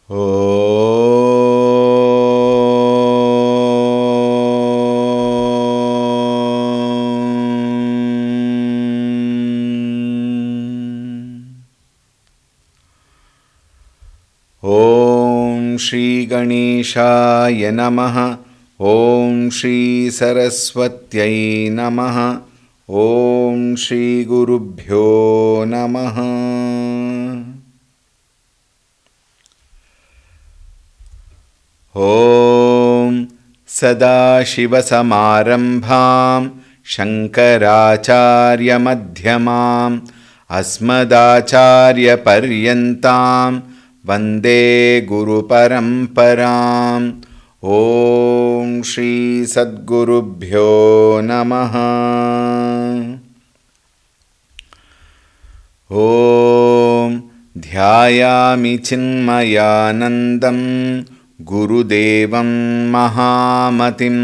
ॐ श्री गणेशाय नमः। ॐ श्री सरस्वत्यै नमः। ॐ श्री गुरुभ्यो नमः। ॐ सदाशिवसमारम्भां शङ्कराचार्यमध्यमाम् अस्मदाचार्यपर्यन्तां वन्दे गुरुपरम्पराम्। ॐ श्री सद्गुरुभ्यो नमः। ॐ ध्यायामि चिन्मयानन्दं गुरुदेवं महामतिं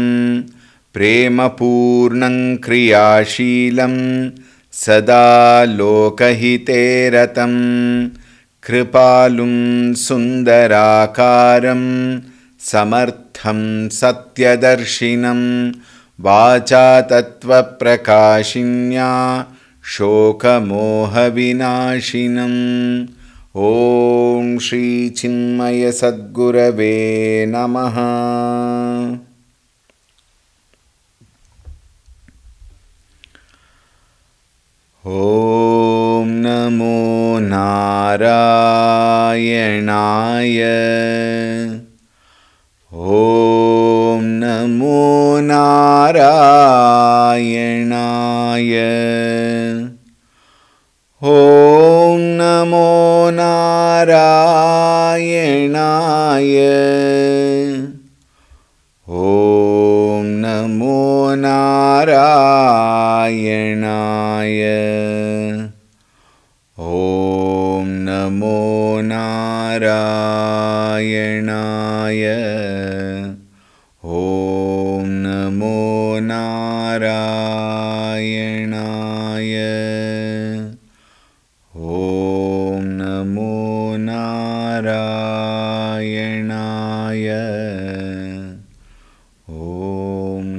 प्रेमपूर्णं क्रियाशीलं सदा लोकहिते रतं कृपालुं सुन्दराकारं समर्थं सत्यदर्शिनं वाचा तत्त्वप्रकाशिन्या शोकमोहविनाशिनम्। ॐ श्री चिन्मय सद्गुरवे नमः। ॐ नमो नारायणाय। ॐ नमो नारायणाय। ॐ नमो नारायणाय। ॐ नमो नारायणाय। ॐ नमो नारायणाय। ॐ नमो नारायणाय। ॐ नमो नारायणाय। ॐ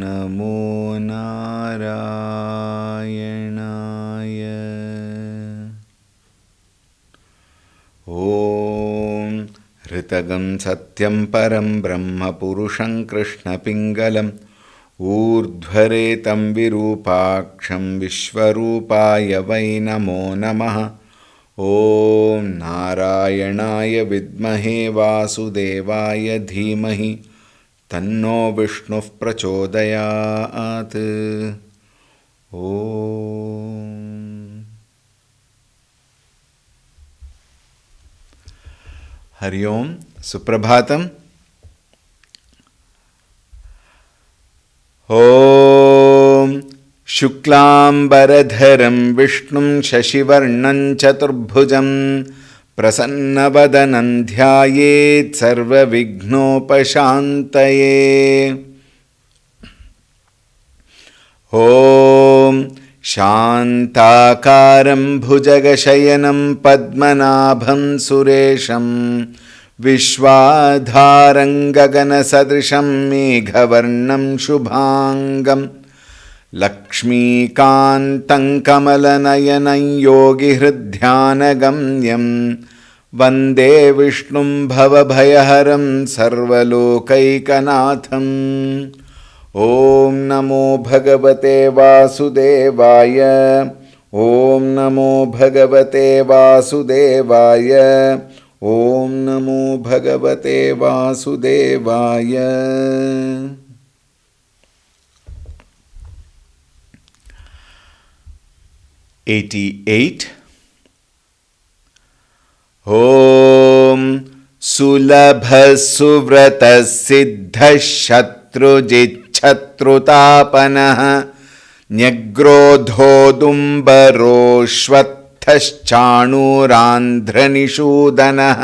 नमो नारायणाय। ॐ ऋतगं सत्यं परं ब्रह्म पुरुषं कृष्णपिङ्गलम् ऊर्ध्वरेतं विरूपाक्षं विश्वरूपाय वै नमो नमः। ॐ नारायणाय विद्महे वासुदेवाय धीमहि तन्नो विष्णुः प्रचोदयात्। ॐ हरि ओं। सुप्रभातम्। ॐ शुक्लाम्बरधरं विष्णुं शशिवर्णं चतुर्भुजं प्रसन्नवदनं ध्यायेत् सर्वविघ्नोपशान्तये। ॐ शान्ताकारं भुजगशयनं पद्मनाभं सुरेशं विश्वाधारं गगनसदृशं मेघवर्णं शुभाङ्गं लक्ष्मीकान्तं कमलनयनं योगिहृद्ध्यानगम्यं वन्दे विष्णुं भवभयहरं सर्वलोकैकनाथम्। ॐ नमो भगवते वासुदेवाय। ॐ नमो भगवते वासुदेवाय। ॐ नमो भगवते वासुदेवाय। 88. ॐ सुलभसुव्रतसिद्धशत्रुजिच्छत्रुतापनः न्यग्रोधोदुम्बरोऽश्वत्थश्चाणूरान्ध्रनिषूदनः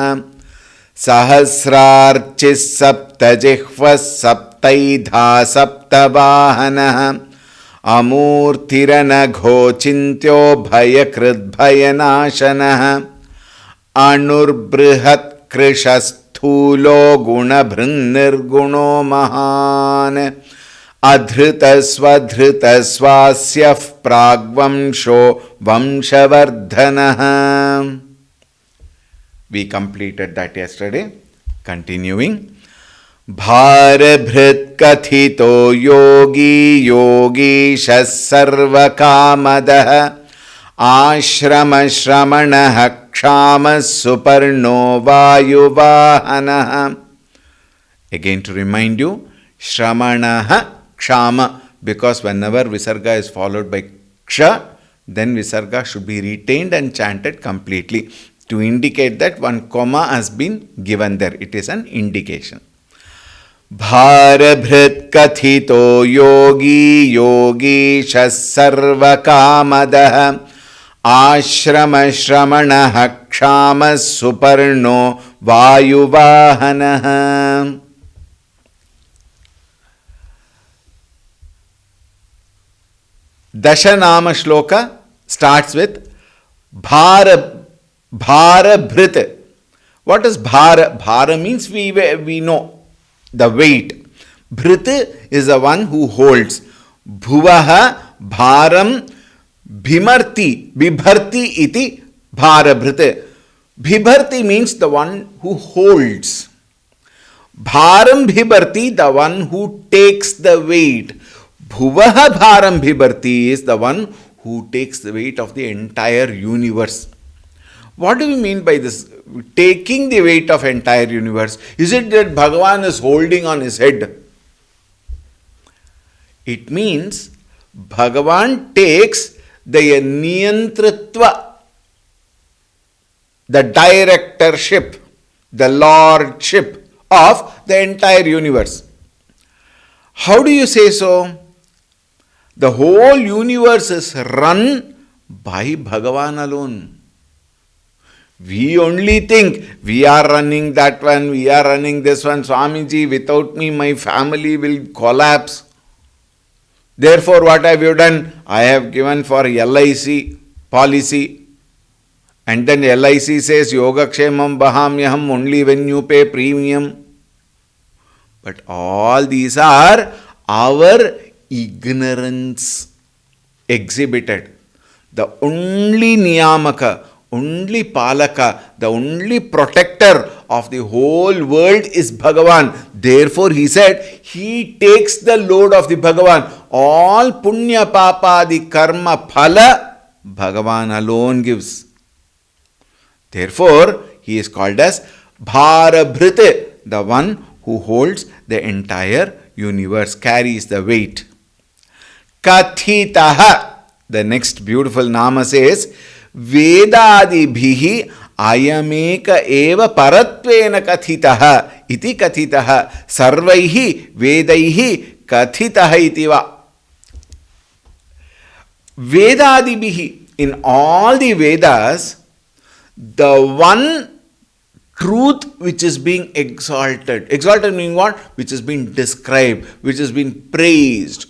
सहस्रार्चिः सप्तजिह्वः सप्तैधा सप्तवाहनः अमूर्तिरनघोचिन्त्यो भयकृद्भयनाशनः अणुर्बृहत्कृशस्थूलपादोदरः स्थूलो गुणभृन्निर्गुणो महान् अधृतस्वधृतस्वास्यः प्राग्वंशो वंशवर्धनः. We completed that yesterday. Continuing. भारभृत् कथितो Yogi योगीशः सर्वकामदः आश्रमश्रमणः क्षामः Suparno वायुवाहनः. Again to remind you, shramanaha kshama, because whenever visarga is followed by ksha, then visarga should be retained and chanted completely to indicate that one comma has been given there. It is an indication. भारभृत् कथितो Yogi योगीशः सर्वकामदः आश्रमश्रमणः क्षामः Suparno वायुवाहनः. Dashanama shloka starts with Bharabhrit. What is Bhara? Bhara means we know the weight. Bhrit is the one who holds. Bhuvaha Bharam Bhimarti. Bibharti iti Bharabhrit. Bibharti means the one who holds. Bharam Bhibarti, the one who takes the weight. Bhuvaha Bharam Bhibarti is the one who takes the weight of the entire universe. What do we mean by this? Taking the weight of entire universe. Is it that Bhagavan is holding on his head? It means Bhagavan takes the Niyantritva, the directorship, the lordship of the entire universe. How do you say so? The whole universe is run by Bhagavan alone. We only think we are running that one, we are running this one. Swamiji, without me my family will collapse. Therefore, what have you done? I have given for LIC policy. And then LIC says, Yogakshemam Bahamyaham, only when you pay premium. But all these are our ignorance exhibited. The only Niyamaka, only Palaka, the only protector of the whole world is Bhagavan. Therefore, he said, he takes the load of the Bhagavan. All Punya Papa, the Karma Phala, Bhagavan alone gives. Therefore, he is called as Bharabhrite, the one who holds the entire universe, carries the weight. Kathitaha, the next beautiful nama says, Vedadibhihi ayameka eva paratvena kathitaha iti kathitaha sarvaihi vedaihi kathitaha itiva. Vedadibhihi, in all the Vedas, the one truth which is being exalted. Exalted meaning what? Which has been described, which has been praised.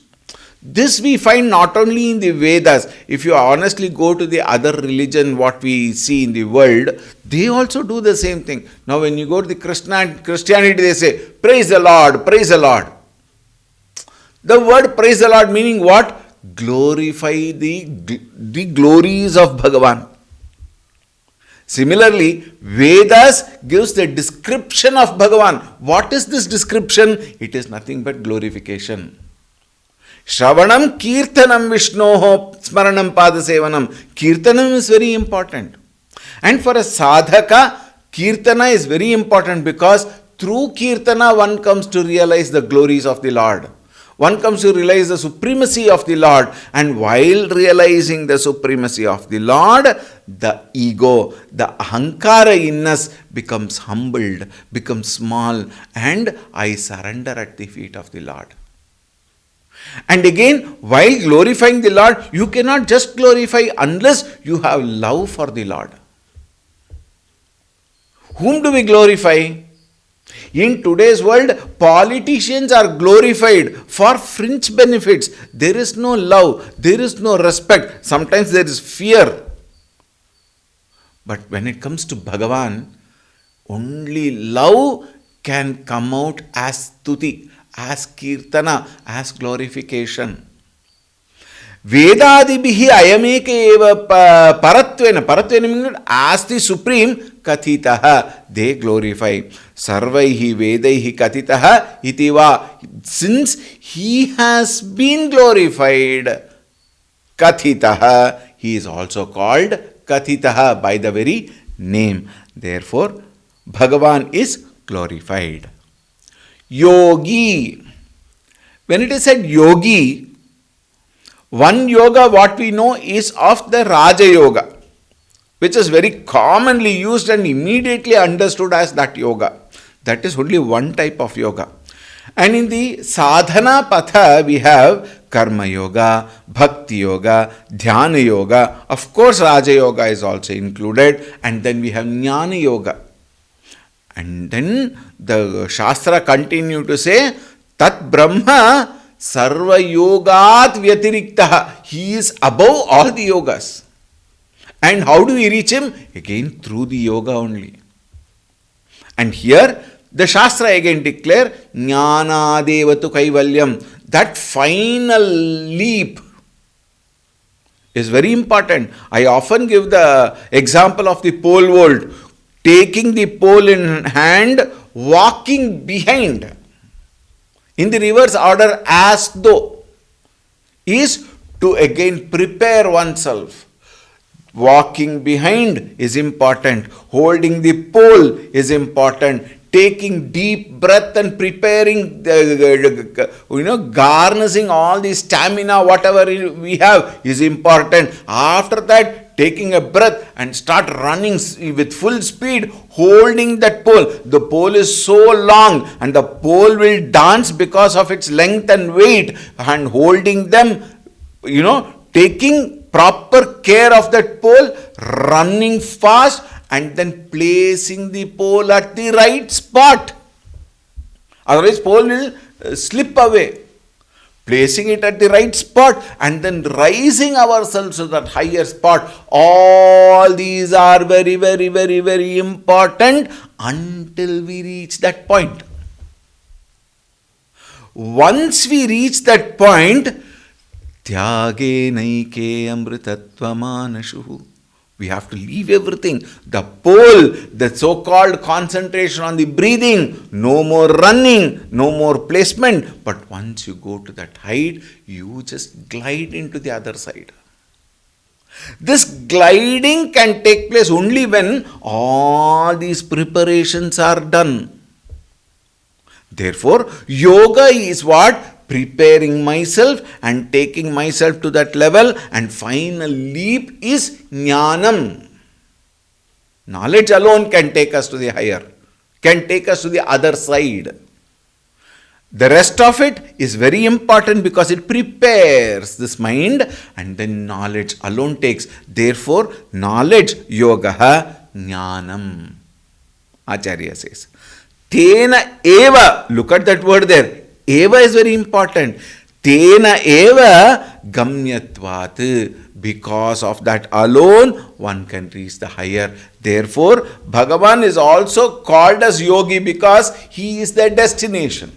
This we find not only in the Vedas. If you honestly go to the other religion, what we see in the world, they also do the same thing. Now when you go to the Christianity, they say, praise the Lord, praise the Lord. The word praise the Lord meaning what? Glorify the glories of Bhagavan. Similarly, Vedas gives the description of Bhagavan. What is this description? It is nothing but glorification. Shravanam Kirtanam Vishnoho Smaranam Padasevanam. Kirtanam is very important. And for a sadhaka, Kirtana is very important because through Kirtana one comes to realize the glories of the Lord. One comes to realize the supremacy of the Lord. And while realizing the supremacy of the Lord, the ego, the ahankara in us becomes humbled, becomes small, and I surrender at the feet of the Lord. And again, while glorifying the Lord, you cannot just glorify unless you have love for the Lord. Whom do we glorify? In today's world, politicians are glorified for fringe benefits. There is no love, there is no respect. Sometimes there is fear. But when it comes to Bhagavan, Only love can come out as stuti, as kirtana, as glorification. Vedadibihi ayameke eva paratvena means as the supreme kathitaha, they glorify. Sarvaihi vedaihi katitaha itiva, since he has been glorified, kathitaha, he is also called kathitaha by the very name. Therefore, Bhagavan is glorified. Yogi. When it is said yogi, one yoga what we know is of the Raja Yoga, which is very commonly used and immediately understood as that yoga. That is only one type of yoga. And in the sadhana patha, we have karma yoga, bhakti yoga, dhyana yoga. Of course, Raja Yoga is also included. And then we have jnana yoga. And then the Shastra continue to say, Tat Brahma Sarva Yogat Vyatiriktaha. He is above all the yogas. And how do we reach him? Again, through the yoga only. And here, the Shastra again declare, Jnana Devatu Kaivalyam. That final leap is very important. I often give the example of the pole vault. Taking the pole in hand, walking behind. In the reverse order, as though, is to again prepare oneself. Walking behind is important. Holding the pole is important. Taking deep breath and preparing, garnishing all the stamina, whatever we have, is important. After that, taking a breath and start running with full speed, holding that pole. The pole is so long and the pole will dance because of its length and weight, and holding them, taking proper care of that pole, running fast, and then placing the pole at the right spot. Otherwise, pole will slip away. Placing it at the right spot and then rising ourselves to that higher spot. All these are very, very, very, very important until we reach that point. Once we reach that point, Tyage naike amritattvamanashuhu. We have to leave everything. The pole, the so-called concentration on the breathing, no more running, no more placement. But once you go to that height, you just glide into the other side. This gliding can take place only when all these preparations are done. Therefore, yoga is what? Preparing myself and taking myself to that level, and final leap is jnanam. Knowledge alone can take us to the higher, can take us to the other side. The rest of it is very important because it prepares this mind, and then knowledge alone takes. Therefore, knowledge yoga jnanam. Acharya says. Tena eva. Look at that word there. Eva is very important. Tena eva gamyatvat. Because of that alone, one can reach the higher. Therefore, Bhagavan is also called as yogi because he is the destination.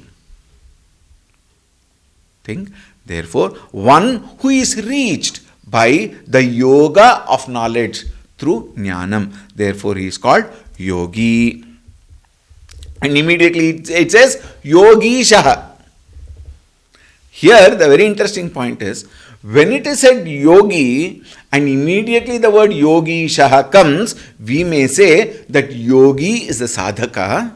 Think. Therefore, one who is reached by the yoga of knowledge through jnanam. Therefore, he is called yogi. And immediately it says yogishaha. Here, the very interesting point is, when it is said yogi and immediately the word yogishaha comes, we may say that yogi is the sadhaka,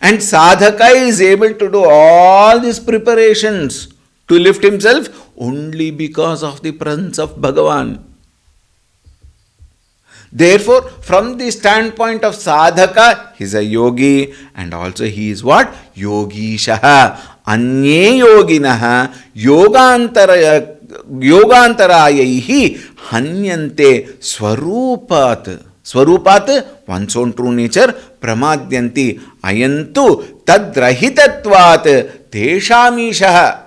and sadhaka is able to do all these preparations to lift himself only because of the presence of Bhagavan. Therefore, from the standpoint of sadhaka, he is a yogi, and also he is what? Yogishaha. Anye yoginaha yogantarayaihi hanyante swarupat. Swarupat, one's own true nature, pramadyanti ayantu tadrahitatvat teshamishaha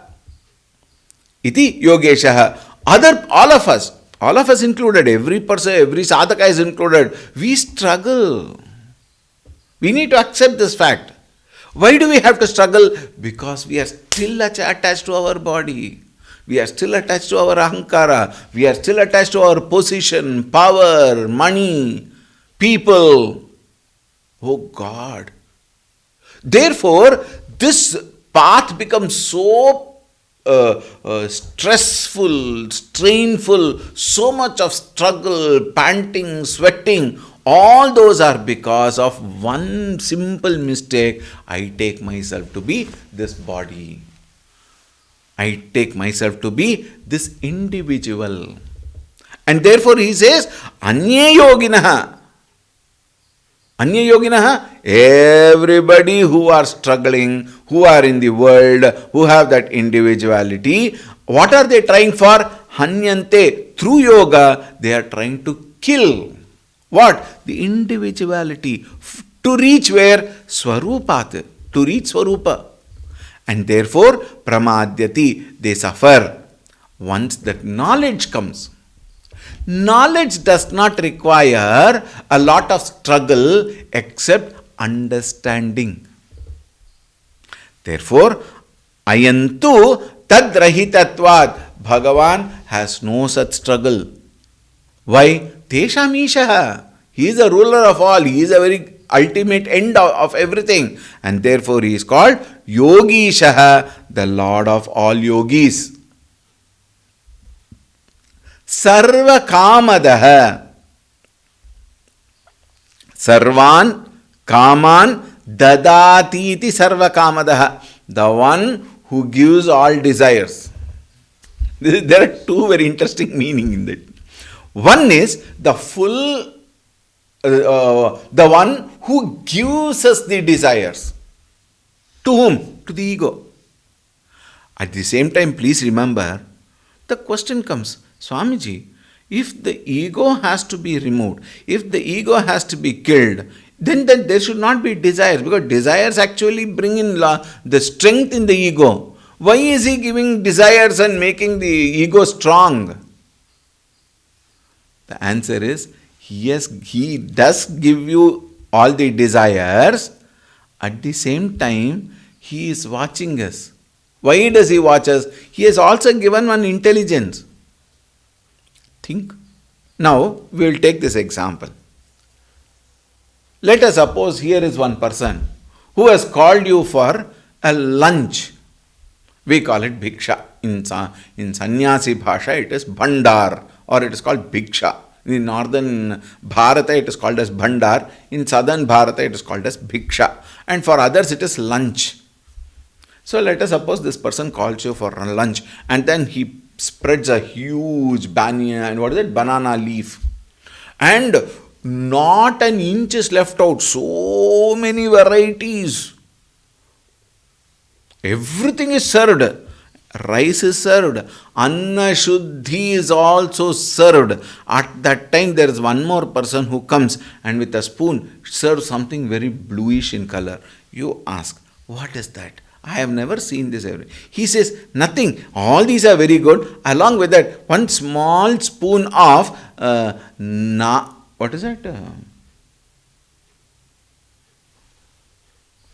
iti yogeshaha. All of us included, every person, every sadhaka is included. We struggle. We need to accept this fact. Why do we have to struggle? Because we are still attached to our body. We are still attached to our ahankara. We are still attached to our position, power, money, people. Oh God. Therefore, this path becomes so stressful, strainful, so much of struggle, panting, sweating. All those are because of one simple mistake. I take myself to be this body. I take myself to be this individual. And therefore he says, Anya yoginaha. Anya yoginaha, everybody who are struggling, who are in the world, who have that individuality, what are they trying for? Hanyante, through yoga, they are trying to kill. What? The individuality. To reach where? Swarupat. To reach Swarupa. And therefore, pramadyati, they suffer. Once that knowledge comes. Knowledge does not require a lot of struggle except understanding. Therefore, ayantu tadrahitatvad. Bhagavan has no such struggle. Why? Tesham Ishaha. He is the ruler of all. He is a very ultimate end of everything. And therefore he is called Yogishaha, the Lord of all yogis. Sarva Kamadaha. Sarvan Kaman Dadatiti Sarva Kamadaha. The one who gives all desires. There are two very interesting meanings in that. One is the full, the one who gives us the desires. To whom? To the ego. At the same time, please remember, the question comes, Swamiji, if the ego has to be removed, if the ego has to be killed, then there should not be desires, because desires actually bring in the strength in the ego. Why is he giving desires and making the ego strong? The answer is, yes, he does give you all the desires. At the same time, he is watching us. Why does he watch us? He has also given one intelligence. Think. Now, we will take this example. Let us suppose here is one person who has called you for a lunch. We call it bhiksha. In sannyasi bhasha, it is bhandar, or it is called bhiksha. In northern Bharata, it is called as bhandar. In southern Bharata, it is called as bhiksha. And for others, it is lunch. So let us suppose this person calls you for lunch, and then he spreads a huge banana leaf. And not an inch is left out. So many varieties. Everything is served. Rice is served. Anna Shuddhi is also served. At that time, there is one more person who comes and with a spoon serves something very bluish in color. You ask, what is that? I have never seen this ever. He says, nothing. All these are very good. Along with that, one small spoon of what is that?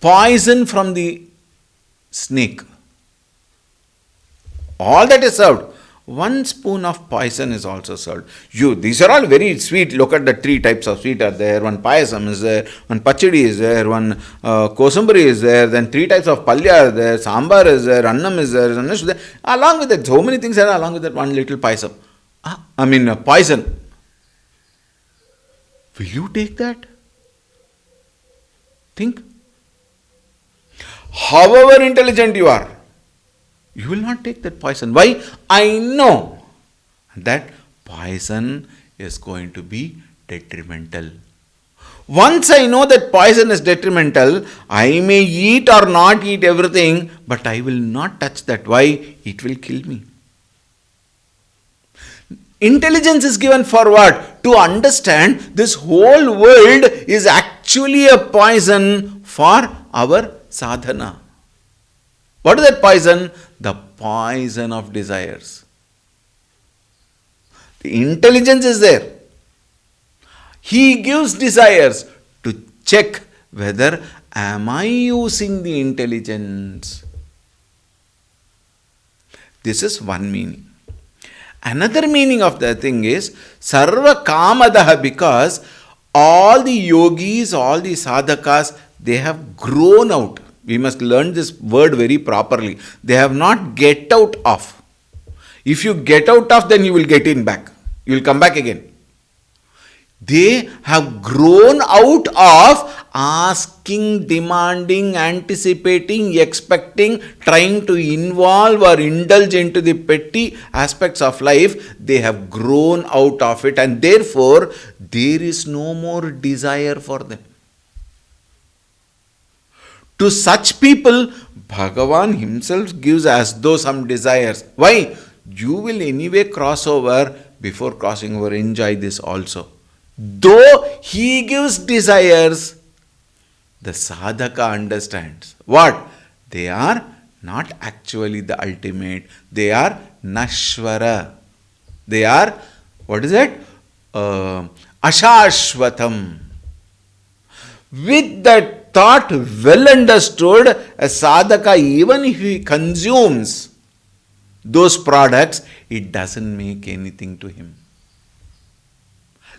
Poison from the snake. All that is served. One spoon of poison is also served. These are all very sweet. Look at the three types of sweet are there. One payasam is there. One pachadi is there. One kosambari is there. Then three types of palya are there. Sambar is there. Annam is there. Annash is there. Along with that, so many things are along with that one little payasam. Poison. Will you take that? Think. However intelligent you are, you will not take that poison. Why? I know that poison is going to be detrimental. Once I know that poison is detrimental, I may eat or not eat everything, but I will not touch that. Why? It will kill me. Intelligence is given for what? To understand this whole world is actually a poison for our sadhana. What is that poison? The poison of desires. The intelligence is there. He gives desires to check whether am I using the intelligence. This is one meaning. Another meaning of the thing is Sarva Kamadaha, because all the yogis, all the sadhakas, they have grown out. We must learn this word very properly. They have not get out of. If you get out of, then you will get in back. You will come back again. They have grown out of asking, demanding, anticipating, expecting, trying to involve or indulge into the petty aspects of life. They have grown out of it, and therefore there is no more desire for them. To such people, Bhagavan himself gives as though some desires. Why? You will anyway cross over. Before crossing over, enjoy this also. Though he gives desires, the sadhaka understands. What? They are not actually the ultimate. They are nashvara. They are, what is it? Ashashvatam. With that thought well understood, a sadhaka, even if he consumes those products, it doesn't make anything to him.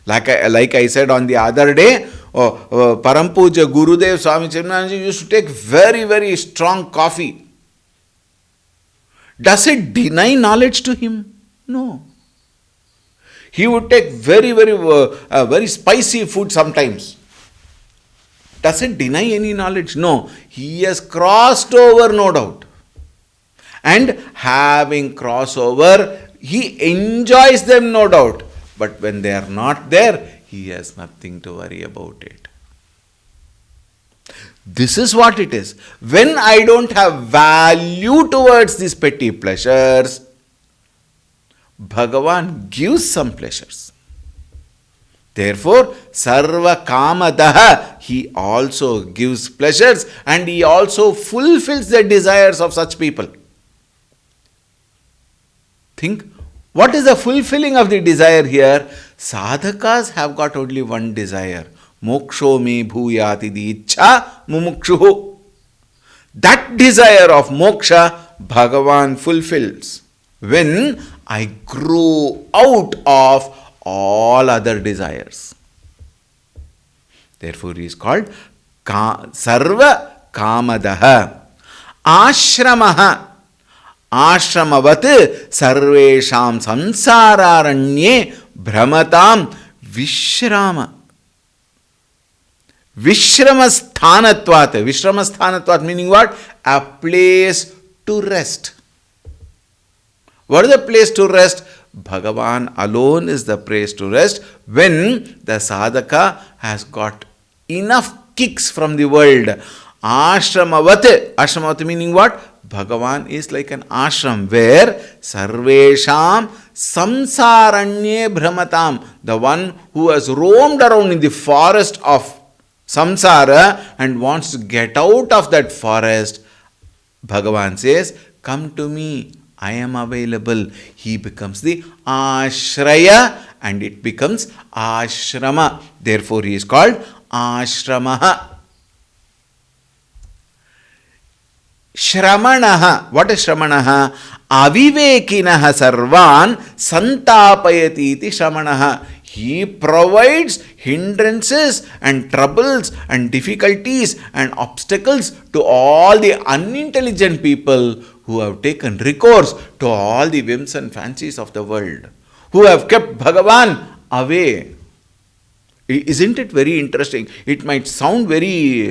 Like I said on the other day, Parampuja Gurudev Swami Chirananji used to take very, very strong coffee. Does it deny knowledge to him? No. He would take very, very spicy food sometimes. Does it deny any knowledge? No. He has crossed over, no doubt. And having crossover, he enjoys them, no doubt. But when they are not there, he has nothing to worry about it. This is what it is. When I don't have value towards these petty pleasures, Bhagavan gives some pleasures. Therefore, Sarva Kamadaha, he also gives pleasures and he also fulfills the desires of such people. Think, what is the fulfilling of the desire here? Sadhakas have got only one desire. Moksho me bhuyati di ichha mumukshuhu. That desire of moksha, Bhagavan fulfills when I grow out of all other desires. Therefore, he is called Sarva Kamadaha. Ashramaha. Ashramavati sarvesham sansararanye brahmatam vishrama. Vishrama-sthanatvat. Vishrama-sthanatvat meaning what? A place to rest. What is the place to rest? Bhagavan alone is the place to rest when the sadhaka has got enough kicks from the world. Ashramavati. Ashramavati meaning what? Bhagavan is like an ashram where sarvesham samsaranye brahmatam. The one who has roamed around in the forest of samsara and wants to get out of that forest, Bhagavan says, come to me, I am available. He becomes the ashraya and it becomes ashrama. Therefore, he is called ashramaha. Shramanaha. What is Shramanaha? Avivekinaha sarvan santapayati iti Shramanaha. He provides hindrances and troubles and difficulties and obstacles to all the unintelligent people who have taken recourse to all the whims and fancies of the world, who have kept Bhagavan away. Isn't it very interesting? It might sound very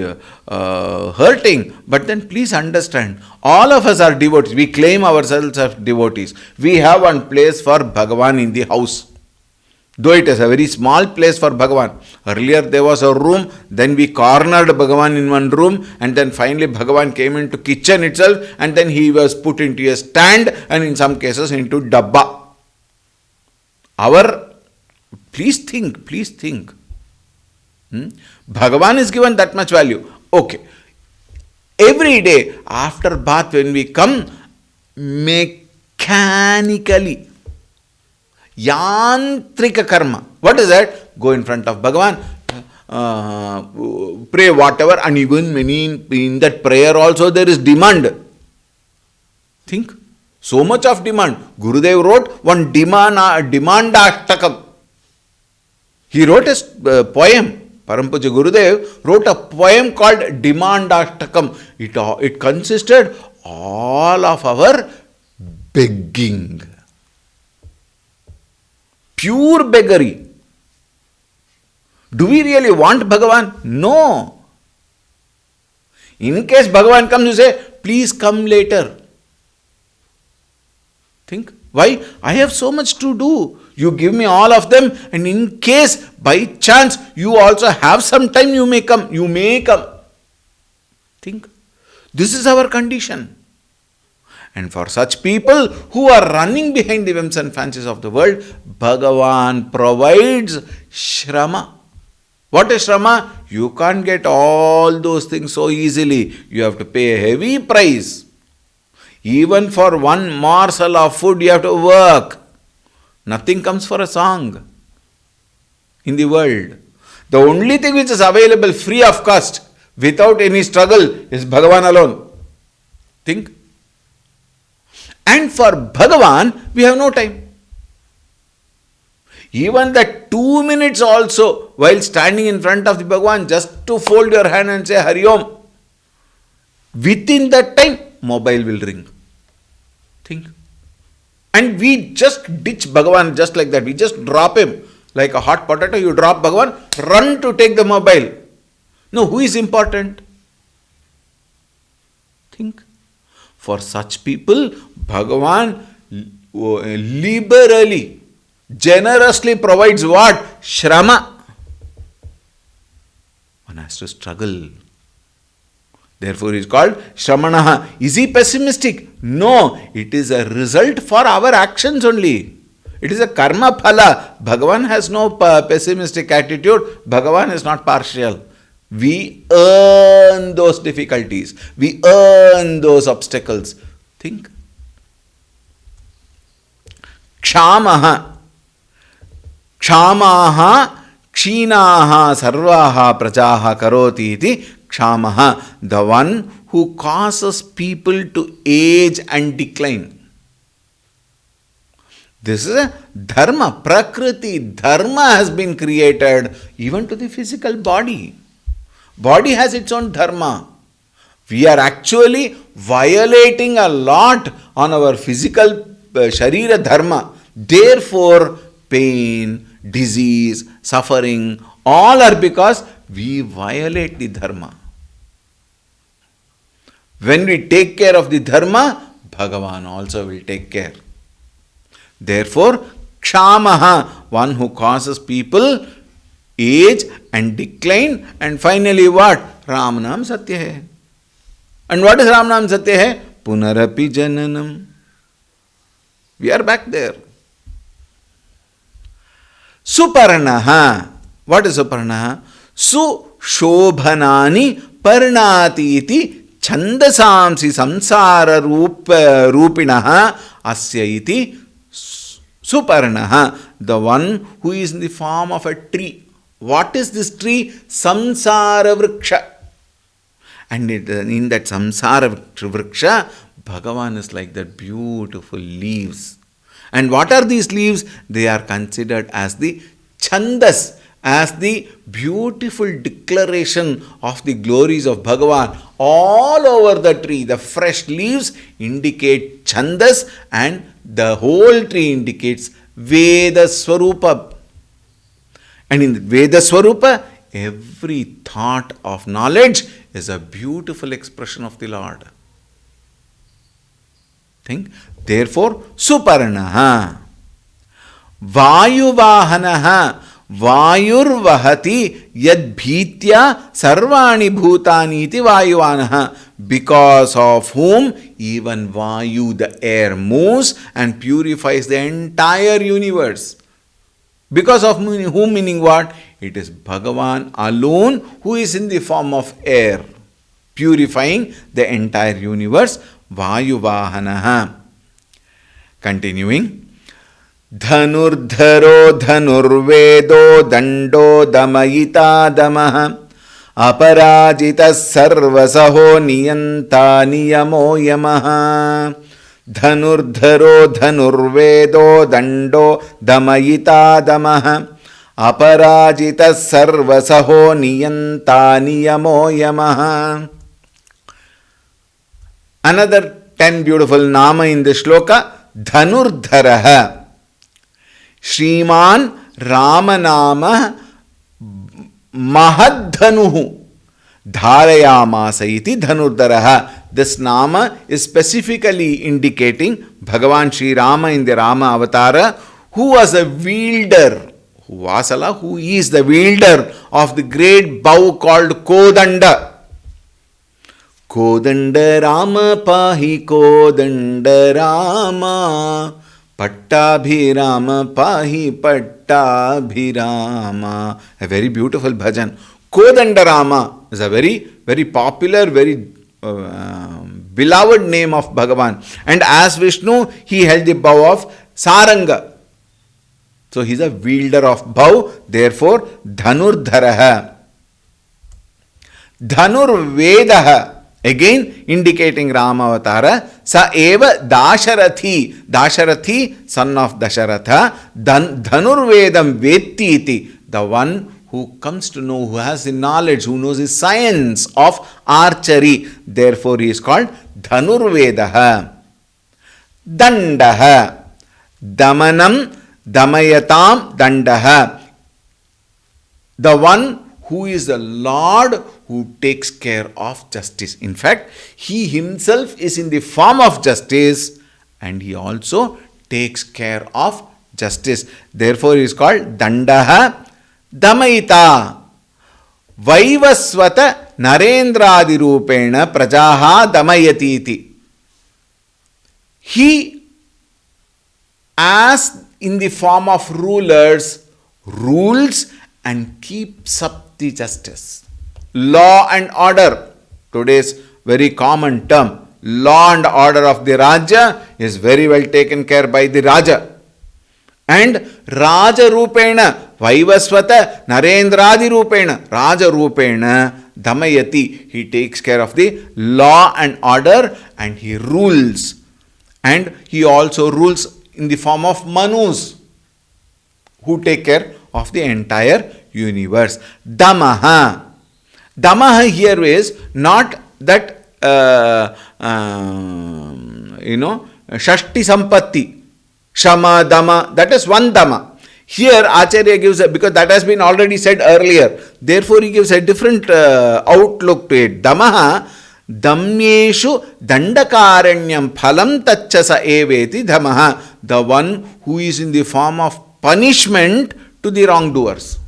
hurting, but then please understand, all of us are devotees. We claim ourselves as devotees. We have one place for Bhagavan in the house. Though it is a very small place for Bhagavan. Earlier there was a room, then we cornered Bhagavan in one room, and then finally Bhagavan came into kitchen itself, and then he was put into a stand, and in some cases into dabba. Please think. Bhagavan is given that much value. Okay. Every day after bath when we come, mechanically, yantrika karma. What is that? Go in front of Bhagavan. pray whatever, and even many in that prayer also there is demand. Think, so much of demand. Gurudev wrote one demandashtakam. He wrote a poem. Parampujya Gurudev wrote a poem called Demandashtakam. It consisted all of our begging. Pure beggary. Do we really want Bhagavan? No. In case Bhagavan comes, you say, please come later. Think, why? I have so much to do. You give me all of them, and in case by chance you also have some time, you may come. You may come. Think, this is our condition. And for such people who are running behind the whims and fancies of the world, Bhagavan provides shrama. What is shrama? You can't get all those things so easily. You have to pay a heavy price. Even for one morsel of food, you have to work. Nothing comes for a song in the world. The only thing which is available free of cost, without any struggle, is Bhagavan alone. Think. And for Bhagavan, we have no time. Even that 2 minutes also, while standing in front of the Bhagavan, just to fold your hand and say Hari Om, within that time, mobile will ring. Think. And we just ditch Bhagavan just like that. We just drop him. Like a hot potato, you drop Bhagavan, run to take the mobile. No, who is important? Think. For such people, Bhagavan liberally, generously provides what? Shrama. One has to struggle. Therefore, he is called Shramanaha. Is he pessimistic? No, it is a result for our actions only. It is a karma phala. Bhagavan has no pessimistic attitude. Bhagavan is not partial. We earn those difficulties. We earn those obstacles. Think. Kshamaha. Kshamaha kshinaha sarvaha prajaha karoti iti kshamaha. The one who causes people to age and decline. This is a dharma, prakriti. Dharma has been created even to the physical body. Body has its own dharma. We are actually violating a lot on our physical sharira dharma. Therefore, pain, disease, suffering, all are because we violate the dharma. When we take care of the dharma, Bhagavan also will take care. Therefore, kshamaha, one who causes people age and decline, and finally what? Ramanam Satya hai. And what is Ramanam Satya hai? Punarapi Jananam. We are back there. Suparnaha. What is Suparnaha? Su shobhanani parnati iti chandasamsi samsara rupinaha asya iti Suparnaha. The one who is in the form of a tree. What is this tree? Samsara vriksha. And in that samsara vriksha, Bhagavan is like that beautiful leaves. And what are these leaves? They are considered as the chandas, as the beautiful declaration of the glories of Bhagavan. All over the tree, the fresh leaves indicate chandas, and the whole tree indicates Veda Swarupa. And in the Veda Swarupa, every thought of knowledge is a beautiful expression of the Lord. Think. Therefore, Suparnaha. Vayuvahanaha. Vayurvahati yad bhitya sarvani bhutani iti vayuvanaha. Because of whom even Vayu, the air, moves and purifies the entire universe. Because of whom, meaning what? It is Bhagavan alone who is in the form of air, purifying the entire universe. Vayuvahanaha. Continuing. Dhanurdharo dhanurvedo dando damayita damah अपराजितः सर्वसहो नियन्ता नियमो यमः धनुर्धरो धनुर्वेदो दण्डो दमयिता दमः अपराजितः सर्वसहो नियन्ता नियमो यमः. Another 10 beautiful nama in this shloka. Dhanurdharaha Shriman Ramanama Mahadhanuhu Dharayamasa iti Dhanurdharaha. This nama is specifically indicating Bhagavan Sri Rama in the Rama Avatara, who was a wielder, who is the wielder of the great bow called Kodanda. Kodanda Rama Pahi Kodanda Rama Pattabhirama Pahi Pattabhirama. A very beautiful bhajan. Kodanda Rama is a very, very popular, very beloved name of Bhagavan. And as Vishnu, he held the bow of Saranga. So he is a wielder of bow. Therefore, Dhanurdharaha. Dhanurvedaha. Again indicating Ramavatara. Sa eva Dasharathi. Dasharathi, son of Dasharatha. Dhanurvedam vetti iti. The one who comes to know, who has the knowledge, who knows the science of archery. Therefore he is called Dhanurvedaha. Dandaha. Damanam Damayatam Dandaha. The one who is the Lord who takes care of justice. In fact, he himself is in the form of justice and he also takes care of justice. Therefore, he is called Dandaha Damayita Vaivasvata Narendradi Rupena Prajaha Damayatiti. He, as in the form of rulers, rules and keeps up the justice. Law and order, today's very common term. Law and order of the Raja is very well taken care by the Raja. And Raja Rupena, Vaivasvata, Narendradi Rupena, Raja Rupena, Damayati, he takes care of the law and order and he rules. And he also rules in the form of Manus, who take care of the entire universe. Damaha. Damaha here is not that, Shashti Sampatti. Shama, Dama, that is one Dama. Here Acharya gives, because that has been already said earlier, therefore he gives a different outlook to it. Damaha, Damyeshu Dandakaranyam Phalam Tachasa Eveti Damaha. The one who is in the form of punishment to the wrongdoers.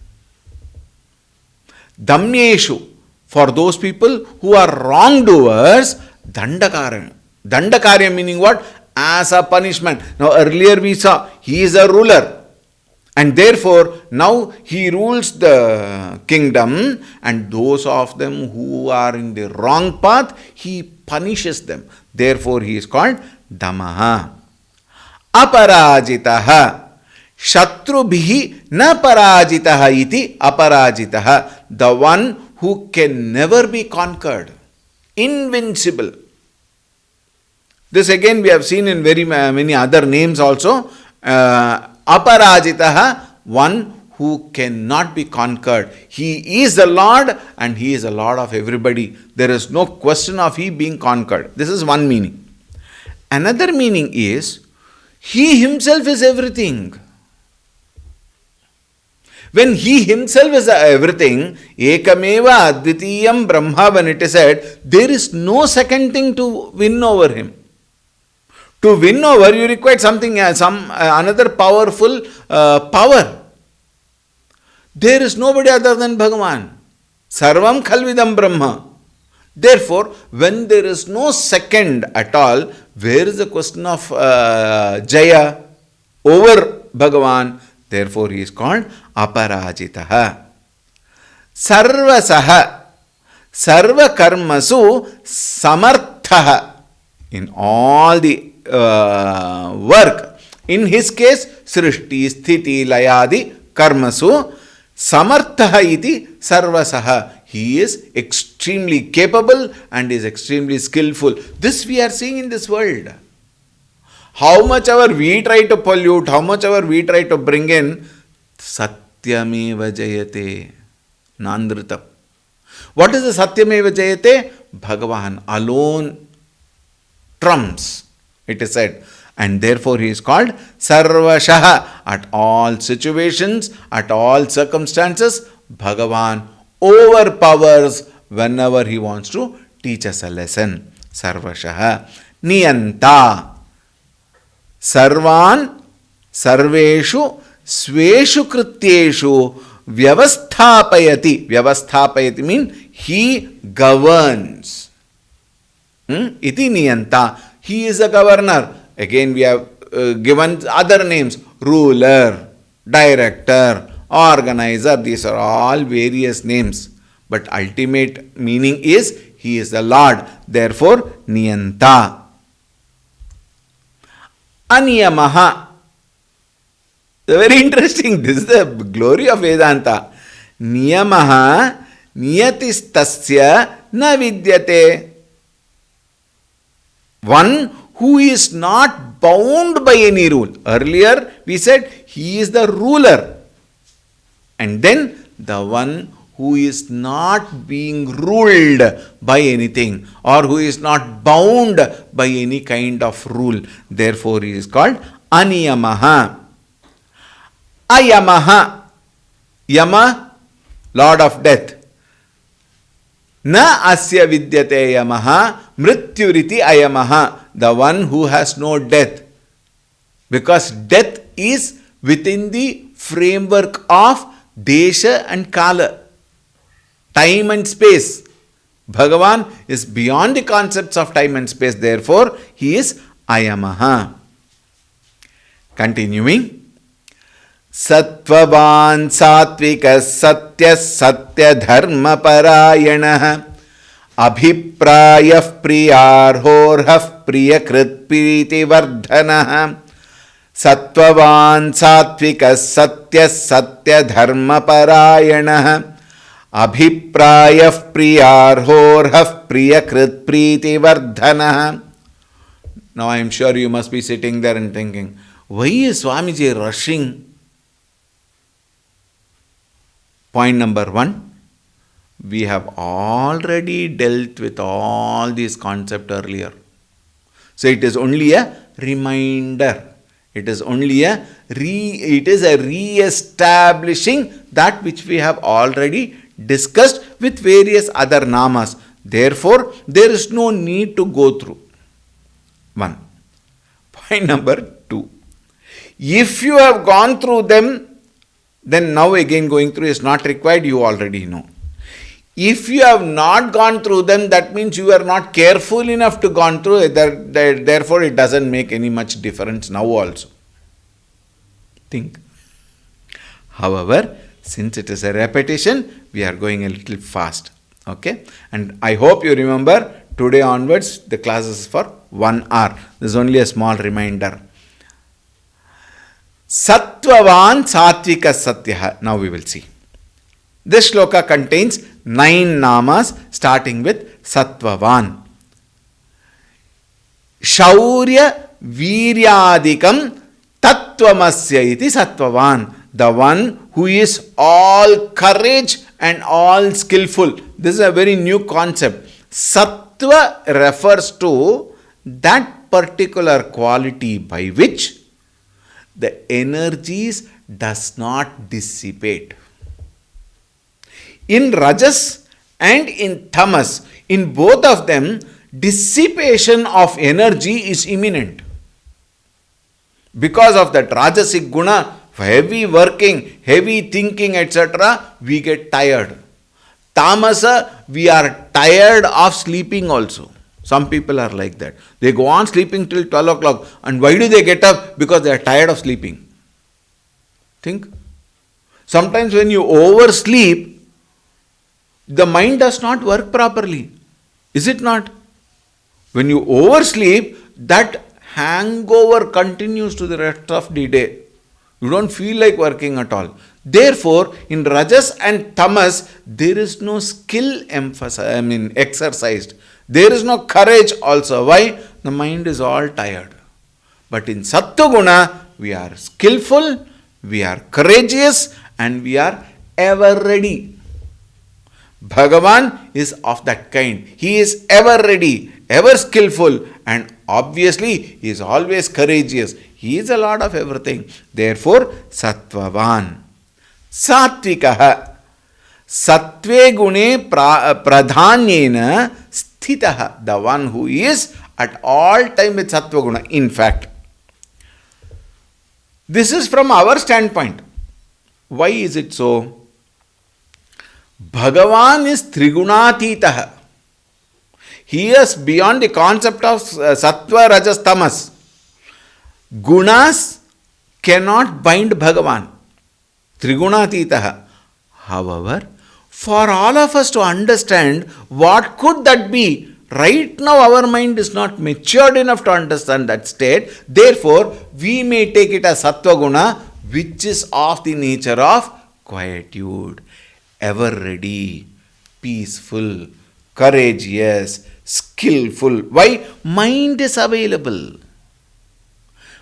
Damyeshu, for those people who are wrongdoers, Dandakarya. Dandakarya meaning what? As a punishment. Now earlier we saw, he is a ruler. And therefore, now he rules the kingdom and those of them who are in the wrong path, he punishes them. Therefore, he is called Damaha. Aparajitaha. Shatrubhihi na parajitaha iti aparajitaha. The one who can never be conquered. Invincible. This again we have seen in very many other names also. Aparajitaha, one who cannot be conquered. He is the Lord and he is the Lord of everybody. There is no question of he being conquered. This is one meaning. Another meaning is, he himself is everything. When he himself is everything, Ekameva Advitiyam Brahma, when it is said, there is no second thing to win over him. To win over, you require something, another powerful power. There is nobody other than Bhagavan. Sarvam Khalvidam Brahma. Therefore, when there is no second at all, where is the question of Jaya over Bhagavan? Therefore, he is called Aparajitaha. Sarvasaha. Sarva Karmasu Samarthaha. In all the work, In his case, Srishti, Sthiti, Layadi, Karmasu, Samartha iti Sarvasaha. He is extremely capable and is extremely skillful. This we are seeing in this world. How much ever we try to pollute, how much ever we try to bring in, Satyameva Jayate, Nandritam. What is the Satyameva Jayate? Bhagavan alone trumps, it is said. And therefore he is called Sarvashaha. At all situations, at all circumstances, Bhagavan overpowers whenever he wants to teach us a lesson. Sarvashaha. Niyanta. Sarvan, Sarveshu, Sveshu Krityeshu, Vyavasthapayati. Vyavasthapayati means he governs. Iti Niyanta. He is a governor. Again, we have given other names: ruler, director, organizer. These are all various names. But ultimate meaning is he is the Lord. Therefore, Niyanta. Aniyamaha. Very interesting. This is the glory of Vedanta. Niyamaha niyatistasya na vidyate. One who is not bound by any rule. Earlier we said he is the ruler. And then the one who is not being ruled by anything or who is not bound by any kind of rule. Therefore he is called Aniyamaha. Ayamaha. Yama, Lord of Death. Na asya vidyate yamaha mrityuriti ayamaha. The one who has no death. Because death is within the framework of desha and kala. Time and space. Bhagavan is beyond the concepts of time and space. Therefore, he is ayamaha. Continuing. Sattvavan satvika satya satya dharma parayana abhiprayah priyarhorhah priyakrit priti vardhanah. Sattvavan satvika satya satya dharma parayana abhiprayah priyarhorhah priyakrit priti vardhanah. Now I am sure you must be sitting there and thinking, why is Swamiji rushing? Point number 1, we have already dealt with all these concepts earlier. So it is only a reminder. It is only a re-establishing that which we have already discussed with various other namas. Therefore, there is no need to go through. 1. Point number 2. If you have gone through them, then now again going through is not required, you already know. If you have not gone through them, that means you are not careful enough to gone through it. Therefore, it doesn't make any much difference now also. Think. However, since it is a repetition, we are going a little fast. Okay? And I hope you remember, today onwards, the class is for 1 hour. This is only a small reminder. Sattvavan Satvika Satyaha. Now we will see. This shloka contains 9 namas starting with Sattvavan. Shaurya Viryadikam Tattvamasya iti Sattvavan. The one who is all courage and all skillful. This is a very new concept. Sattva refers to that particular quality by which the energies does not dissipate. In Rajas and in Tamas, in both of them, dissipation of energy is imminent. Because of that Rajasic guna, heavy working, heavy thinking, etc., we get tired. Tamasa, we are tired of sleeping also. Some people are like that. They go on sleeping till 12 o'clock. And why do they get up? Because they are tired of sleeping. Think. Sometimes when you oversleep, the mind does not work properly. Is it not? When you oversleep, that hangover continues to the rest of the day. You don't feel like working at all. Therefore, in Rajas and Tamas, there is no skill exercised. There is no courage also. Why? The mind is all tired. But in Sattva-guna, we are skillful, we are courageous, and we are ever ready. Bhagavan is of that kind. He is ever ready, ever skillful, and obviously he is always courageous. He is a lot of everything. Therefore, Sattvavan. Sattvikaha. Sattve gune pradhanyena sthitaha. The one who is at all time with Sattva guna. In fact, this is from our standpoint. Why is it so? Bhagavan is Trigunatitaha. He is beyond the concept of Sattva, Rajas, Tamas. Gunas cannot bind Bhagavan. Trigunatitaha. However, for all of us to understand what could that be, right now our mind is not matured enough to understand that state. Therefore, we may take it as Sattva Guna, which is of the nature of quietude. Ever ready, peaceful, courageous, skillful. Why? Mind is available.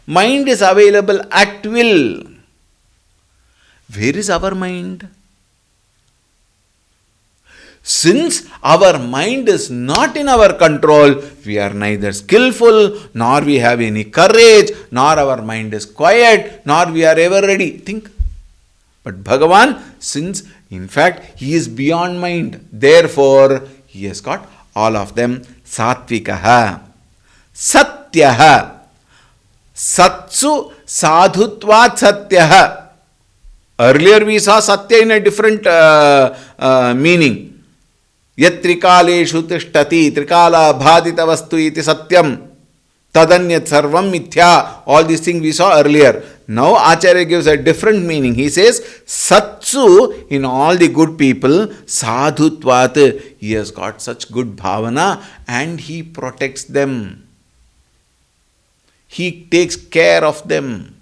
Mind is available at will. Where is our mind? Since our mind is not in our control, we are neither skillful, nor we have any courage, nor our mind is quiet, nor we are ever ready. Think. But Bhagavan, since in fact he is beyond mind, therefore he has got all of them. Sattvikaha. Satyaha. Satsu sadhutvat satyaha. Earlier we saw Satya in a different meaning. Yat trikaleshu tishtati trikala bhadita vastu iti satyam tadanyat sarvam mithya. All these things we saw earlier. Now Acharya gives a different meaning. He says Satsu in all the good people, sadhutvat. He has got such good bhavana and he protects them. He takes care of them.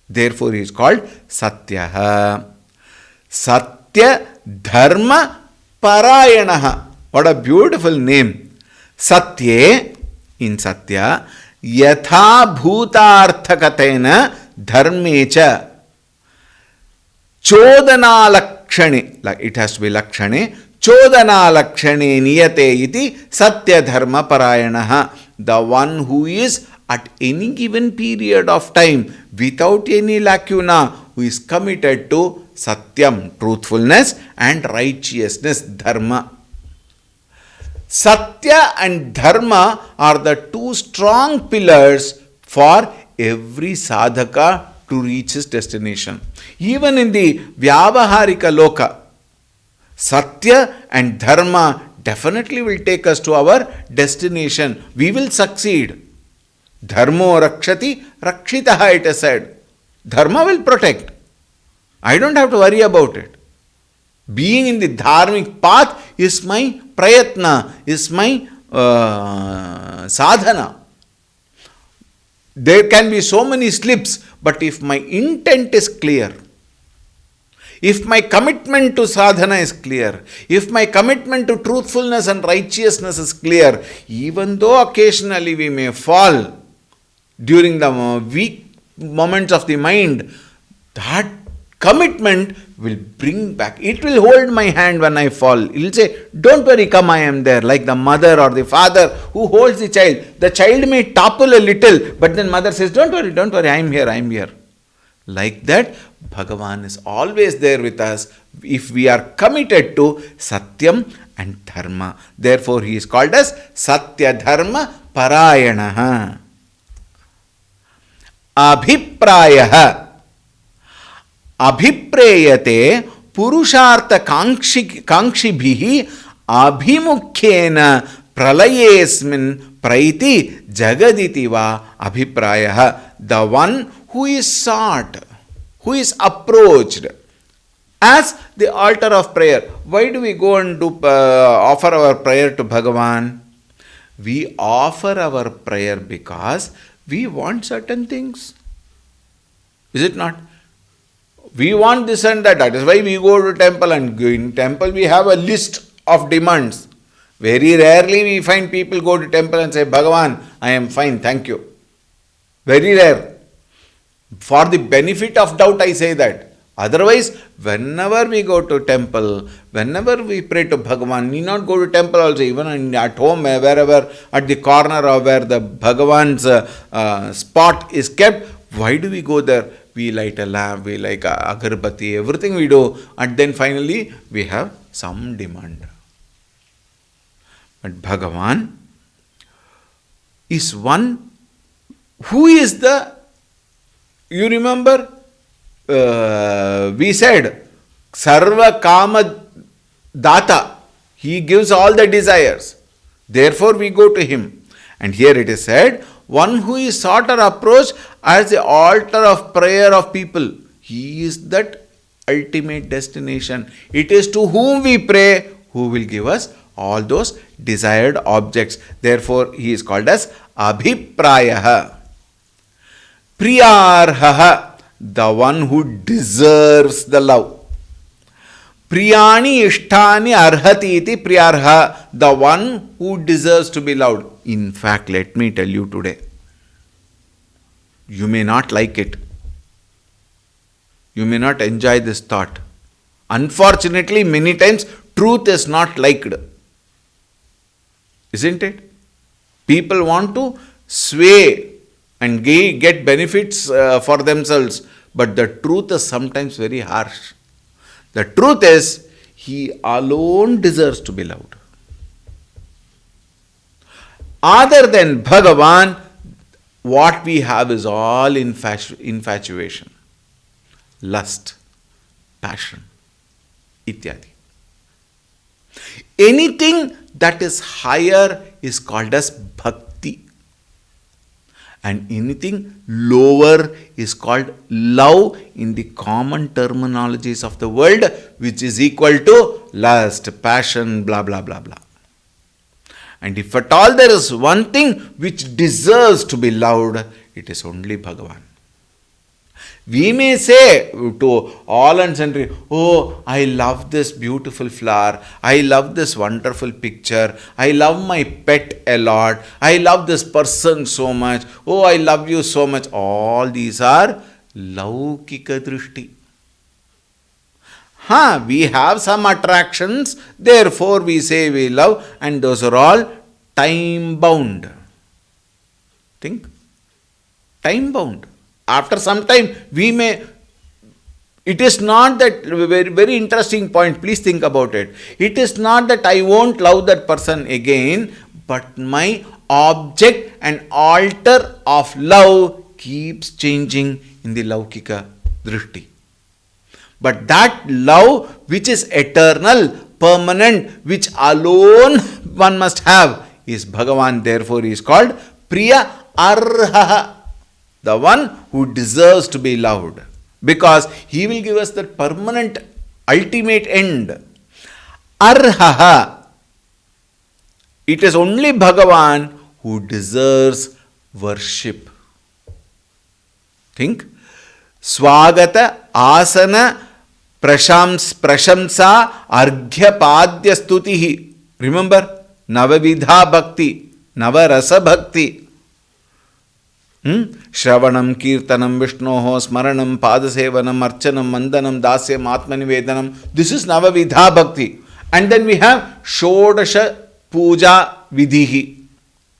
Therefore he is called Satyaha. Satya Dharma Parayanaha. What a beautiful name. Satye, in Satya, Yatha Bhutarthakatena Dharmecha Chodana Lakshane. Like it has to be Lakshane. Chodana Lakshane Niyate iti Satya Dharma Parayanaha. The one who is at any given period of time, without any lacuna, who is committed to Satyam, truthfulness, and righteousness, Dharma. Satya and Dharma are the two strong pillars for every sadhaka to reach his destination. Even in the Vyavaharika Loka, Satya and Dharma definitely will take us to our destination. We will succeed. Dharmo rakshati rakshitaha, it is said. Dharma will protect. I don't have to worry about it. Being in the dharmic path is my prayatna, is my sadhana. There can be so many slips, but if my intent is clear, if my commitment to sadhana is clear, if my commitment to truthfulness and righteousness is clear, even though occasionally we may fall during the weak moments of the mind, that commitment will bring back. It will hold my hand when I fall. It will say, don't worry, come, I am there. Like the mother or the father who holds the child. The child may topple a little, but then mother says, don't worry, I am here, I am here. Like that, Bhagavan is always there with us if we are committed to Satyam and Dharma. Therefore, he is called as Satya Dharma Parayanaha. Abhiprayaha. Abhiprayate Purushartha Kankshibhihi Abhimukhyena Pralayesmin Praiti Jagaditi va Abhiprayaha. The one who is sought, who is approached as the altar of prayer. Why do we go and offer our prayer to Bhagavan? We offer our prayer because we want certain things. Is it not? We want this and that. That is why we go to temple, and in temple we have a list of demands. Very rarely we find people go to temple and say, Bhagavan, I am fine, thank you. Very rare. For the benefit of doubt, I say that. Otherwise, whenever we go to temple, whenever we pray to Bhagavan, need not go to temple also, even at home, wherever, at the corner or where the Bhagavan's spot is kept, why do we go there? We light a lamp, we light a agarbatti, everything we do, and then finally we have some demand. But Bhagavan is one who is the, you remember, we said, Sarva Kama Data. He gives all the desires. Therefore we go to him. And here it is said, one who is sought or approached as the altar of prayer of people. He is that ultimate destination. It is to whom we pray who will give us all those desired objects. Therefore he is called as Abhiprayaha. Priyarhaha, the one who deserves the love. Priyani ishtani arhati iti priyarha, the one who deserves to be loved. In fact, let me tell you today, you may not like it. You may not enjoy this thought. Unfortunately, many times, truth is not liked. Isn't it? People want to sway and get benefits for themselves. But the truth is sometimes very harsh. The truth is, he alone deserves to be loved. Other than Bhagavan, what we have is all infatuation, lust, passion, ityadi. Anything that is higher is called as bhakti. And anything lower is called love in the common terminologies of the world, which is equal to lust, passion, blah, blah, blah, blah. And if at all there is one thing which deserves to be loved, it is only Bhagavan. We may say to all and sundry, oh, I love this beautiful flower, I love this wonderful picture, I love my pet a lot, I love this person so much, oh, I love you so much. All these are laukika drishti. We have some attractions, therefore we say we love, and those are all time bound. Think? Time bound. After some time, we may, it is not that, very, very interesting point, please think about it. It is not that I won't love that person again, but my object and altar of love keeps changing in the laukika drishti. But that love which is eternal, permanent, which alone one must have is Bhagavan. Therefore he is called Priya Arhaha, the one who deserves to be loved, because he will give us that permanent ultimate end. Arhaha, it is only Bhagavan who deserves worship. Think. Swagata, asana, prashamsa, arghya padya stutihi. Remember, Navavidha bhakti, Navarasa bhakti. Shravanam, Kirtanam, Vishnoho, Smaranam, Padasevanam, Archanam, Mandanam, Dasyam, Atmanivedanam. This is Navavidha bhakti. And then we have Shodasha Puja Vidhihi.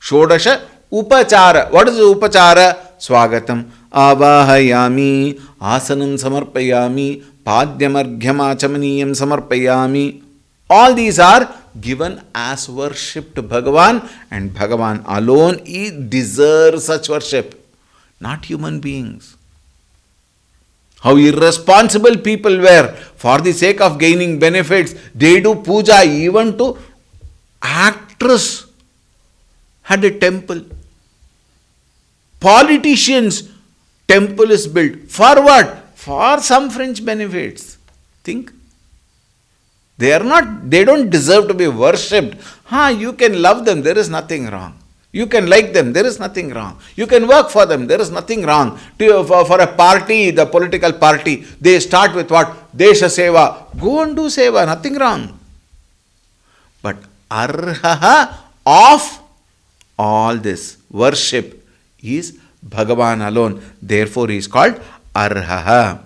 Shodasha Upachara. What is Upachara? Swagatam. Avahayami, Asanam Samarpayami, Padyamarghyamachamaniyam Samarpayami. All these are given as worship to Bhagavan, and Bhagavan alone he deserves such worship, not human beings. How irresponsible people were. For the sake of gaining benefits, they do puja. Even to actress had a temple. Politicians, temple is built. For what? For some French benefits. Think. They don't deserve to be worshipped. You can love them, there is nothing wrong. You can like them, there is nothing wrong. You can work for them, there is nothing wrong. For a party, the political party, they start with what? Desha Seva. Go and do Seva, nothing wrong. But Arhaha of all this worship is Bhagavan alone. Therefore, he is called Arhaha.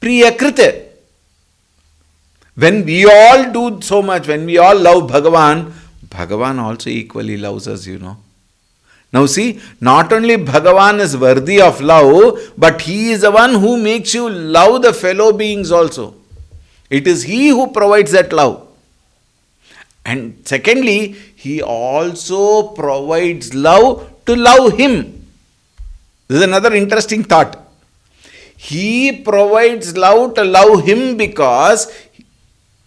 Priyakrite. When we all do so much, when we all love Bhagavan, Bhagavan also equally loves us, Now see, not only Bhagavan is worthy of love, but he is the one who makes you love the fellow beings also. It is he who provides that love. And secondly, he also provides love to love him. This is another interesting thought. He provides love to love him because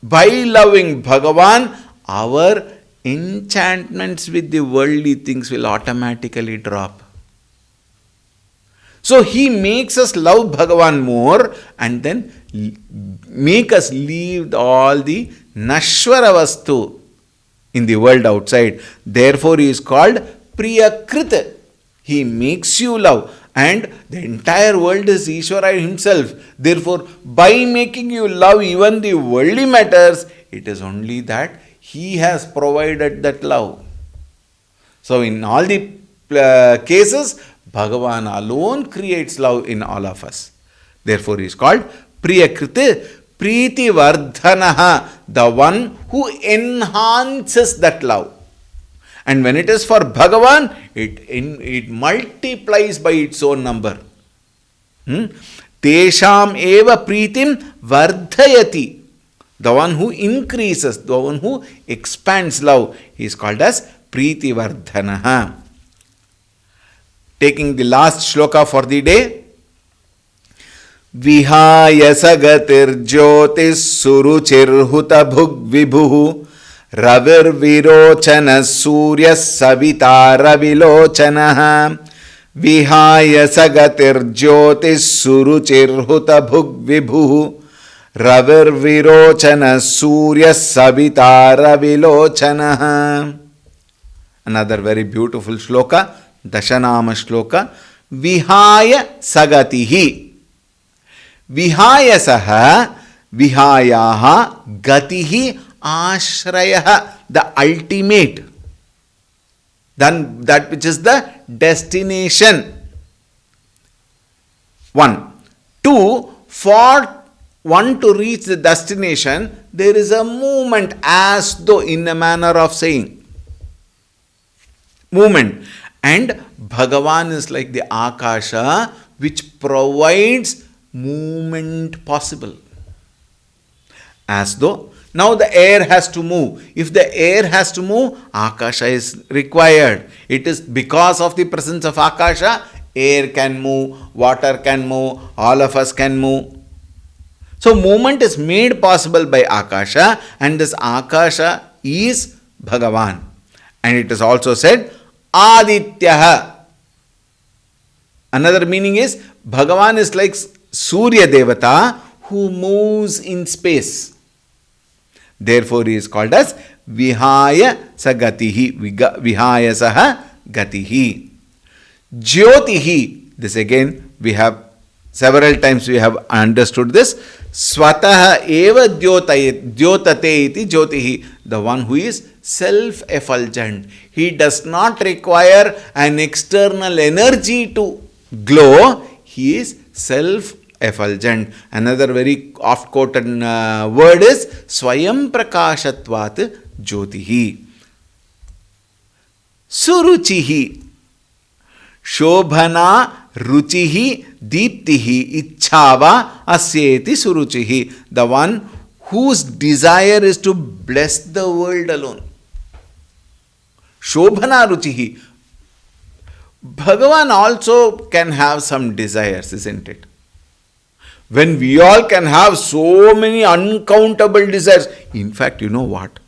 by loving Bhagavan, our enchantments with the worldly things will automatically drop. So he makes us love Bhagavan more and then make us leave all the Nashwara Vastu in the world outside. Therefore he is called Priyakrita. He makes you love. And the entire world is Ishvara himself. Therefore, by making you love even the worldly matters, it is only that he has provided that love. So, in all the cases, Bhagavan alone creates love in all of us. Therefore, he is called Priyakriti, Preeti Vardhanaha, the one who enhances that love. And when it is for Bhagavan, it multiplies by its own number. Tesham eva pritim vardhayati. The one who increases, the one who expands love, he is called as Preeti Vardhanaha. Taking the last shloka for the day. Vihaya sagatir jyotis suruchirhuta bhug vibhuhu Ravir virochana surya savita ravilochana Vihaya sagatir jyotis suruchirhuta bhug vibhuhu Ravir virochana surya savita ravilochana. Another very beautiful shloka, Dashanama shloka. Vihaya sagatihi. Vihaya saha vihayaha gatihi Ashrayaha, the ultimate, then that which is the destination. 1. 2. For one to reach the destination, there is a movement, as though in a manner of saying. Movement. And Bhagavan is like the Akasha, which provides movement possible. As though now the air has to move. If the air has to move, Akasha is required. It is because of the presence of Akasha, air can move, water can move, all of us can move. So movement is made possible by Akasha, and this Akasha is Bhagavan. And it is also said, Adityaha. Another meaning is, Bhagavan is like Surya Devata who moves in space. Therefore, he is called as Vihaya Sagatihi. Vihaya Saha Gatihi. Jyotihi. This again, we have several times we have understood this. Swataha eva dyotate iti jyotihi. The one who is self-effulgent. He does not require an external energy to glow. He is self-effulgent. Another very oft-quoted word is Swayam Prakashatvat Jyotihi. Suruchihi. Shobhana Ruchihi Deeptihi Ichhava Asyeti Suruchihi. The one whose desire is to bless the world alone. Shobhana Ruchihi. Bhagavan also can have some desires, isn't it? When we all can have so many uncountable desires. In fact, you know what?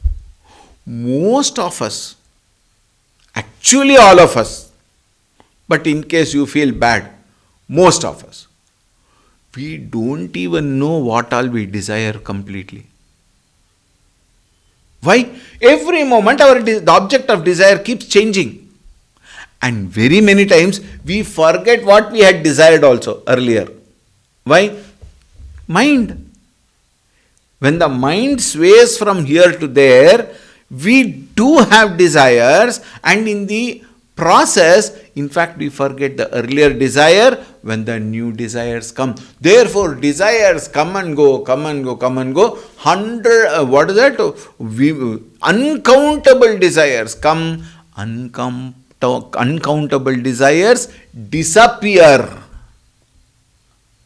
Most of us, actually all of us, but in case you feel bad, most of us, we don't even know what all we desire completely. Why? Every moment the object of desire keeps changing. And very many times we forget what we had desired also earlier. Why? Mind. When the mind sways from here to there, we do have desires, and in the process, in fact, we forget the earlier desire when the new desires come. Therefore, desires come and go, come and go, come and go. Uncountable desires come, uncountable desires disappear.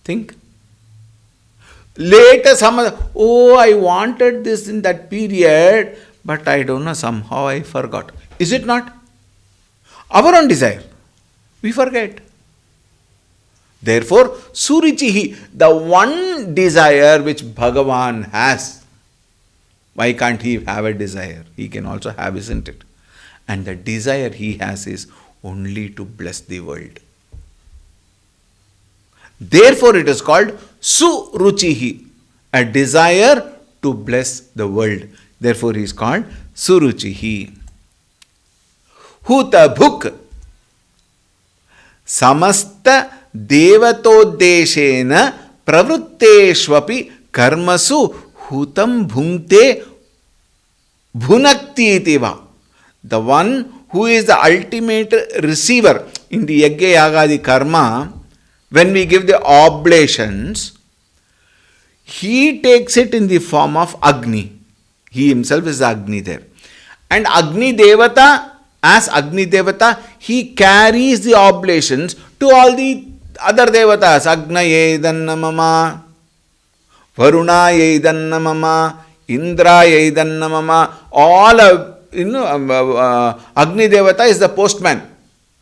Think. Later, I wanted this in that period, but I don't know, somehow I forgot. Is it not? Our own desire. We forget. Therefore, Surichihi, the one desire which Bhagavan has, why can't he have a desire? He can also have, isn't it? And the desire he has is only to bless the world. Therefore, it is called Suruchihi, a desire to bless the world. Therefore, he is called Suruchihi. Huta Bhuk, Samasta Devatodeshena Pravrutteshvapi Karmasu Hutam Bhunkte Bhunakti Itiva. The one who is the ultimate receiver in the Yajna Yagadi Karma, when we give the oblations, he takes it in the form of Agni. He himself is Agni there. And Agni Devata, as Agni Devata, he carries the oblations to all the other Devatas. Agna Yedanna Mama, Varuna Yedanna Mama, Indra Yedanna Mama. All Agni Devata is the postman.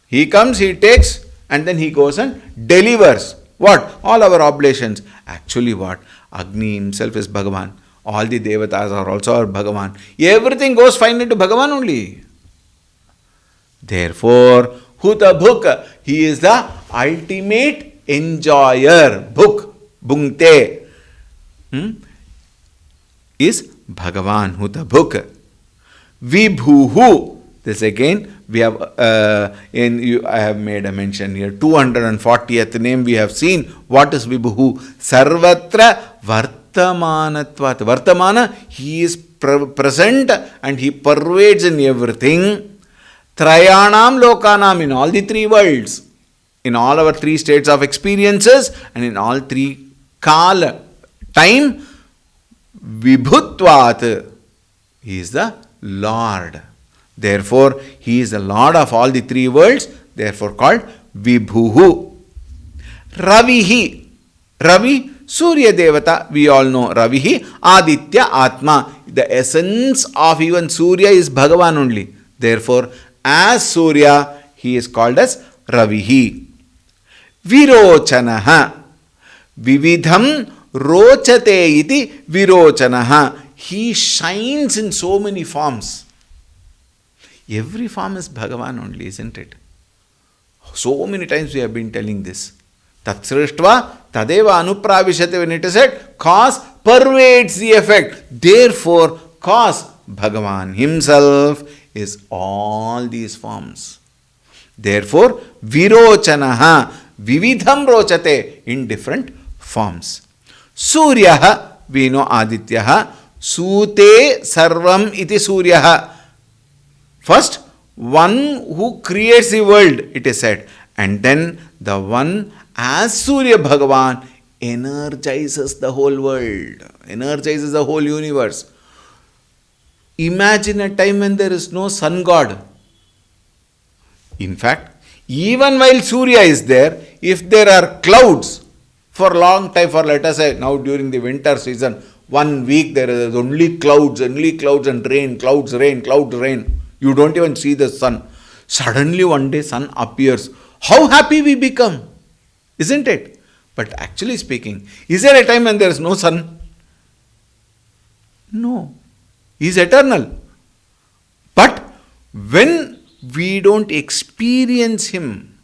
He comes, he takes, and then he goes and delivers. What? All our oblations. Actually what? Agni himself is Bhagavan. All the Devatas are also our Bhagavan. Everything goes finally to Bhagavan only. Therefore, Huta Bhuk, he is the ultimate enjoyer. Bhuk, Bhunkte, is Bhagavan, Huta Bhuk. Vibhuhu, this again, we have I have made a mention here. 240th name we have seen. What is Vibhuhu? Sarvatra Vartamanatvat. Vartamana, he is present and he pervades in everything. Trayanam Lokanam, in all the three worlds, in all our three states of experiences, and in all three Kala, time. Vibhutvat, he is the Lord. Therefore, he is the Lord of all the three worlds, therefore called Vibhuhu. Ravihi, Ravi, Surya Devata, we all know Ravihi, Aditya Atma. The essence of even Surya is Bhagavan only. Therefore, as Surya, he is called as Ravihi. Virochanaha, Vividham Rochate iti Virochanaha. He shines in so many forms. Every form is Bhagavan only, isn't it? So many times we have been telling this. Tatsrishtva tadeva anupravishate, when it is said, cause pervades the effect. Therefore, cause, Bhagavan himself is all these forms. Therefore, Virochanaha, Vividham Rochate, in different forms. Suryaha, we know Adityaha, Sute Sarvam iti Suryaha. First, one who creates the world, it is said. And then the one as Surya Bhagavan energizes the whole world, energizes the whole universe. Imagine a time when there is no sun god. In fact, even while Surya is there, if there are clouds for a long time, for let us say now during the winter season, 1 week there is only clouds and rain, clouds, rain, clouds, rain. You don't even see the sun. Suddenly one day sun appears. How happy we become, isn't it? But actually speaking, is there a time when there is no sun? No. He is eternal. But when we don't experience him,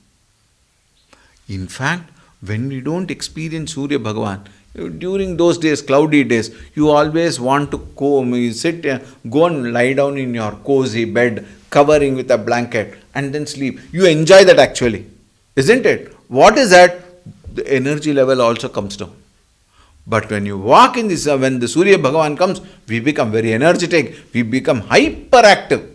in fact, when we don't experience Surya Bhagavan, During those days, cloudy days, you always want to go and lie down in your cozy bed, covering with a blanket, and then sleep. You enjoy that actually, isn't it? What is that? The energy level also comes down. But when you walk in this, when the Surya Bhagavan comes, we become very energetic, we become hyperactive.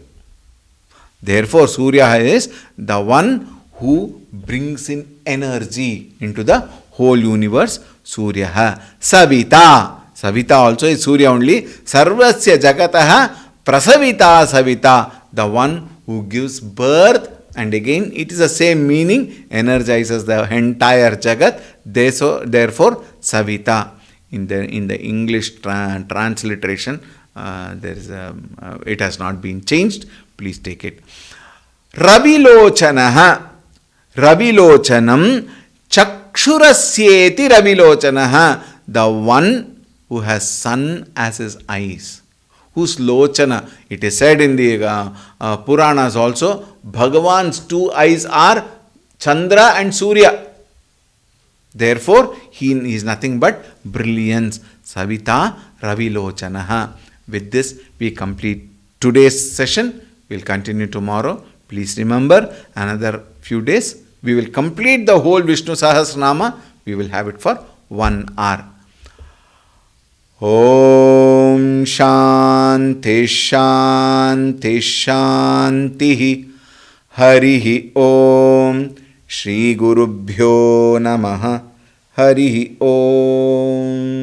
Therefore, Surya is the one who brings in energy into the whole universe. Surya Savita. Savita also is Surya only. Sarvasya Jagataha Prasavita Savita. The one who gives birth, and again it is the same meaning, energizes the entire Jagat. Therefore, Savita. In the English transliteration, it has not been changed. Please take it. Ravilochanah. Ravilochanam Chakshurasyeti Ravilochanah. The one who has sun as his eyes. Whose lochana. It is said in the Puranas also, Bhagavan's two eyes are Chandra and Surya. Therefore, he is nothing but brilliance. Savita Ravilochanaha. With this, we complete today's session. We will continue tomorrow. Please remember, another few days, we will complete the whole Vishnu Sahasranama. We will have it for 1 hour. Om Shanti Shanti Shanti Harihi Om Shri Gurubhyo Namaha Harihi Om.